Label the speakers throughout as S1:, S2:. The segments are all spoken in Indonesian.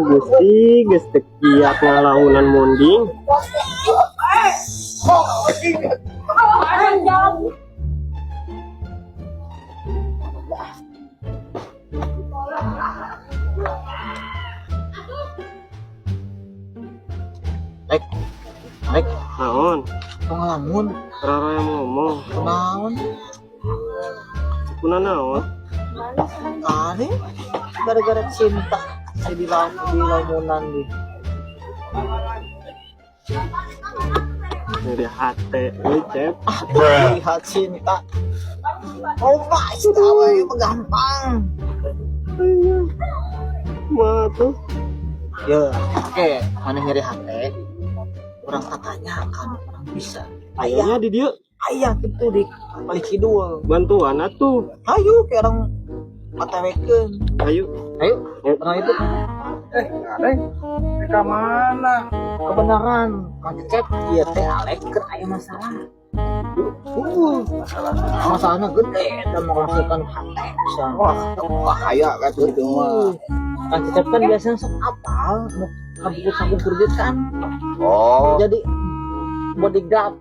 S1: Gusti, geus teu kiat ngalaunan munding.
S2: Rek,
S1: Naon?
S2: pengalaman,
S1: Rara yang ngomong.
S2: kenaon,
S1: Kuna naon?
S2: aneh, gara-gara cinta, saya di lamunan di.
S1: Dari hati, Cep.
S2: Lihat cinta. Oh pak, cinta apa itu gampang.
S1: Mah tuh.
S2: Ya, oke, mana nyari hati? Orang katanya kan orang bisa.
S1: Ayahnya di dia
S2: Ayah itu di balik kidul.
S1: bantuan atuh.
S2: Ayo, kayak orang OTW-keun.
S1: Ayo.
S2: Ayo, orang itu
S1: Ke mana?
S2: kebenaran. Kang Cecep, iya teh Alek keur aya masalah. Masalahnya gede dan menghasilkan hati. Wah, kaya kan itu mah. Kang Cecep kan biasanya sok apal, mau kabur kerja kan.
S3: Oh,
S2: Jadi bodyguard.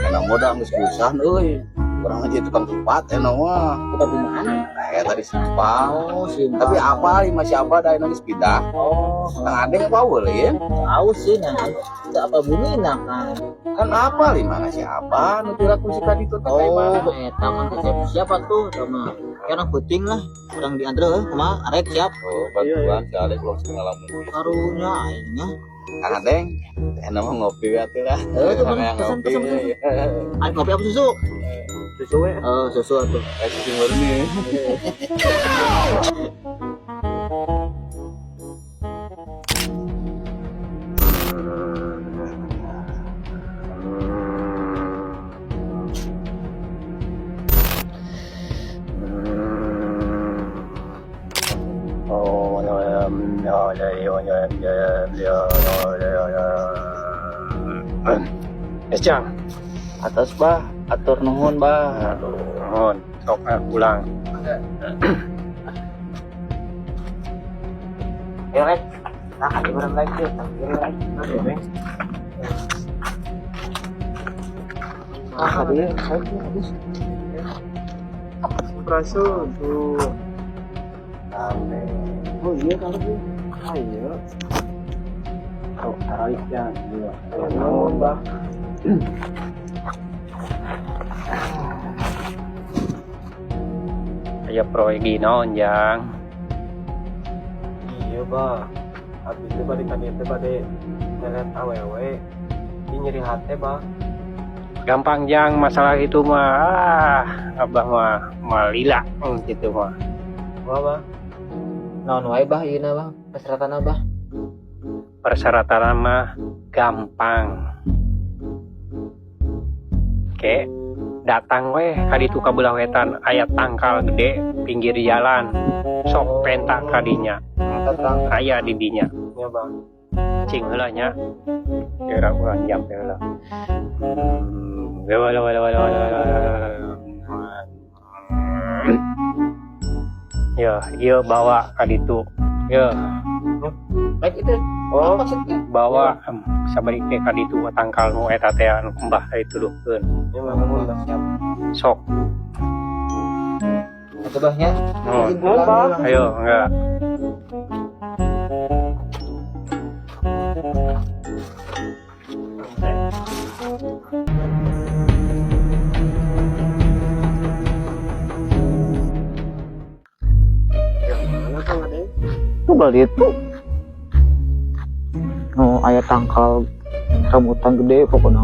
S3: enak modal geus pisan euy. Urang aja tukang cepat enak mah.
S2: Kita di mana?
S3: Tadi simpang.
S2: Oh, Sinta.
S3: Tapi apa masih apa da geus pindah.
S2: Oh,
S3: Kang Adeng apa ya?
S2: tahu sih nah. Apa bunyinya kan?
S3: Kan apa mana siapa nu teu laku si tadi tuh teh
S2: Oh, eta Kang Cecep siapa tuh sama orang puting lah, orang di Andre sama Arek siap.
S3: Oh, bantuan si Alek belum ngalamun.
S2: Karunya aingnya.
S3: Kang Adeng, enak mah ngopi ya teh lah.
S2: Tuh, pesan. Arek ngopi apa susu?
S1: Susu we.
S2: Oh, susu atuh.
S3: Susu murni.
S1: Cang.
S3: Atas bah, atur nuhun bah.
S1: Nuhun. Sok ulang.
S2: Ya, Rek. Nah, di barang lagi yuk. Rek. Dia habis.
S1: Rasul tuh.
S2: Oh iya kalau tuh.
S1: Ayo. Sok ariknya.
S2: Nuhun, Bah.
S1: Aya proyek naon jang?
S4: Iya bah, habis itu balik tadi itu bade ngeliat awewe, ini nyeri hati bah.
S1: Gampang jang masalah itu mah. Abah mah lila gitu mah.
S4: Wah bah,
S2: Naon wae Bah ieu Bah? Persyaratan Bah.
S1: Persyaratan mah gampang. Oke, datang weh kaditu ka belah wetan aya tangkal gede pinggir jalan. Sok pentak kadinya.
S4: datang
S1: Aya di dinya.
S4: ya bah.
S1: Cing heula nya. Kira urang jam heula. Wala. Ya, ieu bawa kaditu. Ya,
S2: Baik itu.
S1: oh
S2: Maksudnya
S1: bawa sabari teh kaditu tangkal nu eta teh anu mbah dituduhkeun.
S4: Ya bah, kamu udah siap.
S1: Sok.
S2: itu Bahnya.
S1: Oh,
S4: Bah.
S1: ayo enggak.
S2: Itu balik itu. Oh, aya tangkal rambutan gede pokoknya.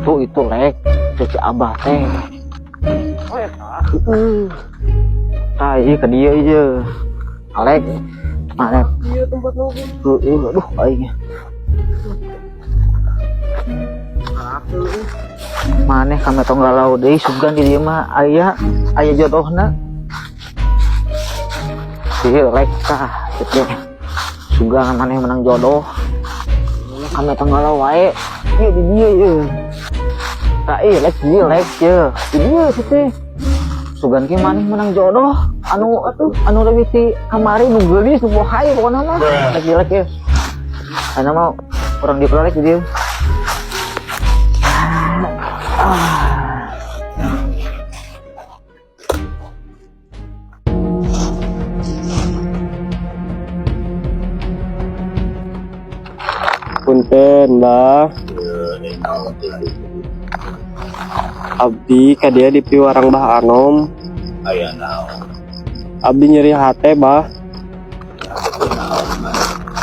S2: Tuh itu Lek, cuci Abah teh.
S4: Oh ya kak.
S2: Iya ke dia aja. Alek, Alek.
S4: Iya tempat nunggu.
S2: Aduh, aing. Maneh kami tong galau deui sugan di dieu mah aya jodohna. Ieu Lek tah kitu. Sugan maneh menang jodoh. Kami tong galau wae. Ieu di dieu ieu. tak lek ya sih teh sugan ki maning menang jodoh anu lebih ti kamari nu geulis nu bohai pokona mah lek ya karena mau orang diprolek dia
S4: Punten Mbah, abdi ka dia di piwarang Bah Anom.
S3: Aya naon?
S4: Abdi nyeri hate Bah,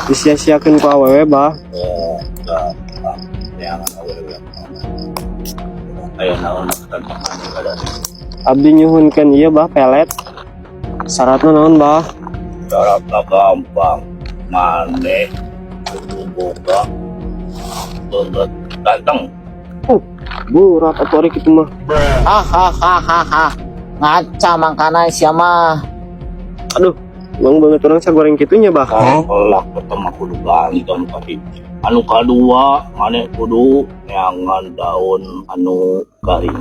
S4: disia-siakeun ku awewe Bah.
S3: Oh, yang awewe. Aya naon maksudna kada?
S4: Abdi nyuhunkeun ieu Bah pelet. Syaratna naon Bah?
S3: Syaratna gampang. Mane kudu boga banget ganteng.
S4: Burat atuh ari kitu mah.
S2: hahaha ngaca mangkana sia mah
S4: Aduh, bang banget orang sagoreng kitunya Bah.
S3: Lah pertama kudu ganteng tapi anu kadua mane kudu neangan daun anu garing.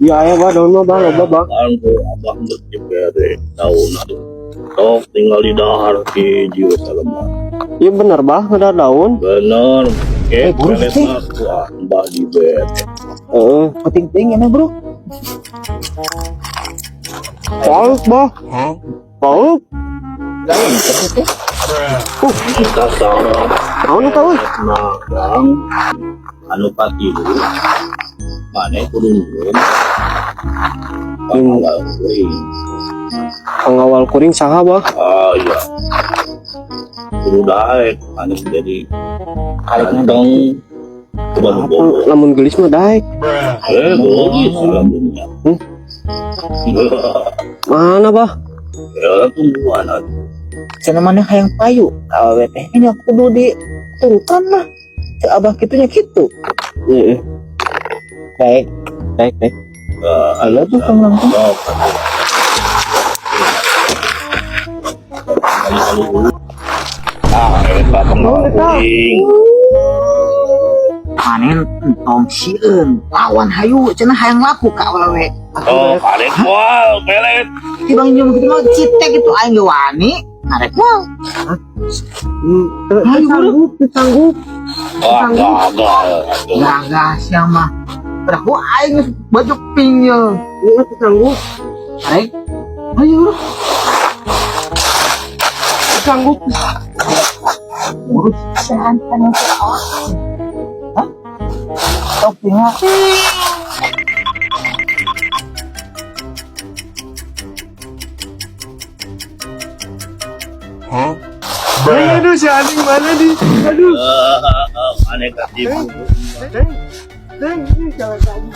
S4: Ya aya Bah daun mah Bah loba Bah.
S3: Kan abah geus dibere daun atuh. Sok tinggal di dahar hiji we salemah.
S4: Iya bener Bah, ada daun.
S3: Bener.
S2: Bro,
S3: Peletna kuah mbah dibere.
S4: Heeh.
S2: penting ini bro
S4: Pauk Bah. Pauk.
S3: Kita sama
S4: Naon tahu?
S3: Nah, anu patilu mane kudu nurun pangawal kuring.
S4: Pengawal kuring saha Bah?
S3: Ah iya kudu daek anu jadi kantong coba bobo
S4: Lamun gelis mah daek.
S3: gelis alhamdulillah.
S4: Mana Bah?
S3: Ya tungguan atuh.
S2: cenah maneh hayang payu awewe teh nya kudu di turutan lah ke abah kitunya kitu
S4: Heeh.
S2: baik
S4: Daek.
S2: halo tuh kang langsung
S3: Eta pengawal kuring.
S2: panen entong sieun lawan hayu cenah hayang laku ka awewe
S3: Oh, karek wal pelet.
S2: tibang jeung kitu mah citek itu aing ge wani ngarek wal sanggup
S3: Wah, gagal atuh.
S2: gagah sia mah udah ku aing geus baju pinya ieu teh sanggup ngarek ayo bro sanggup urus pisan kan hah sok tinggal
S4: Aduh si Aning mana di? Aduh.
S3: Aneh kasih.
S4: Deng, ini jangan kamu.